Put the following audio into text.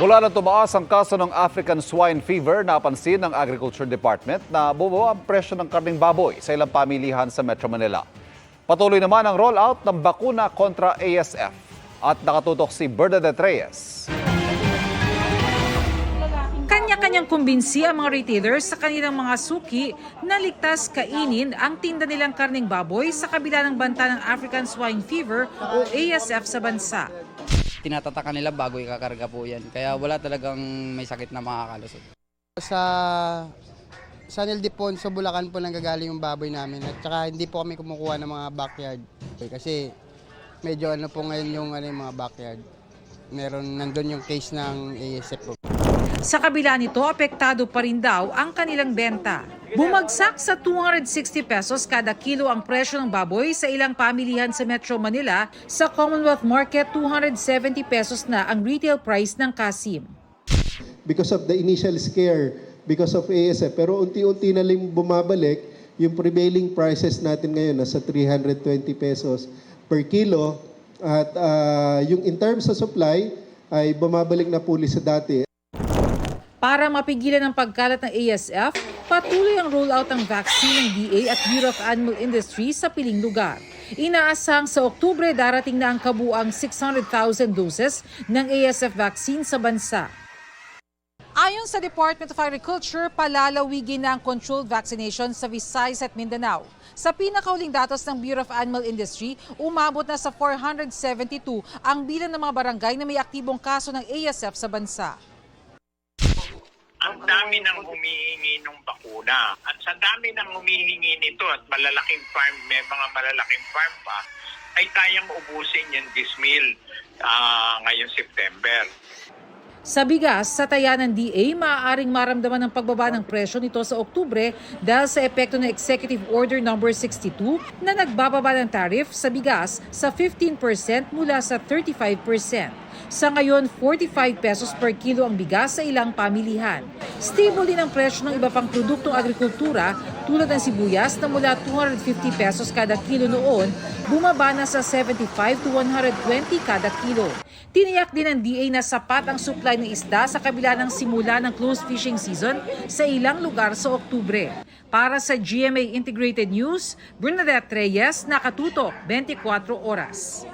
Mula na tumaas ang kaso ng African Swine Fever, napansin ng Agriculture Department na bumaba ang presyo ng karning baboy sa ilang pamilihan sa Metro Manila. Patuloy naman ang rollout ng bakuna kontra ASF. At nakatutok si Bernadette Reyes. Kanya-kanyang kumbinsi ang mga retailers sa kanilang mga suki na ligtas kainin ang tinda nilang karning baboy sa kabila ng banta ng African Swine Fever o ASF sa bansa. Tinatatakan nila bago ikakarga po yan. Kaya wala talagang may sakit na makakalusot. Sa San Ildefonso, Bulacan po nanggagaling yung baboy namin. At saka hindi po kami kumukuha ng mga backyard. Kasi medyo ano po ngayon yung mga backyard. Nandun yung case ng ASF po. Sa kabila nito, apektado pa rin daw ang kanilang benta. Bumagsak sa 260 pesos kada kilo ang presyo ng baboy sa ilang pamilihan sa Metro Manila. Sa Commonwealth Market, 270 pesos na ang retail price ng kasim. Because of the initial scare, because of ASF, pero unti-unti na lang bumabalik, yung prevailing prices natin ngayon nasa 320 pesos per kilo. At yung in terms of supply ay bumabalik na po sa dati. Para mapigilan ang pagkalat ng ASF, patuloy ang rollout ng vaccine ng DA at Bureau of Animal Industry sa piling lugar. Inaasang sa Oktubre darating na ang kabuang 600,000 doses ng ASF vaccine sa bansa. Ayon sa Department of Agriculture, palalawigin na ang controlled vaccination sa Visayas at Mindanao. Sa pinakauling datos ng Bureau of Animal Industry, umabot na sa 472 ang bilang ng mga barangay na may aktibong kaso ng ASF sa bansa. Ang dami nang humihingi ng bakuna. At sa dami nang humihingi nito at malalaking farm, may mga malalaking farm pa, ay kayang ubusin yung dismil ngayong September. Sa bigas, sa taya ng DA, maaaring maramdaman ng pagbaba ng presyo nito sa Oktubre dahil sa epekto ng Executive Order No. 62 na nagbababa ng tariff sa bigas sa 15% mula sa 35%. Sa ngayon, 45 pesos per kilo ang bigas sa ilang pamilihan. Stable din ang presyo ng iba pang produktong agrikultura tulad ng sibuyas na mula 250 pesos kada kilo noon, bumaba na sa 75 to 120 kada kilo. Tiniyak din ng DA na sapat ang supply ng isda sa kabila ng simula ng close fishing season sa ilang lugar sa Oktubre. Para sa GMA Integrated News, Bernadette Reyes, nakatutok 24 oras.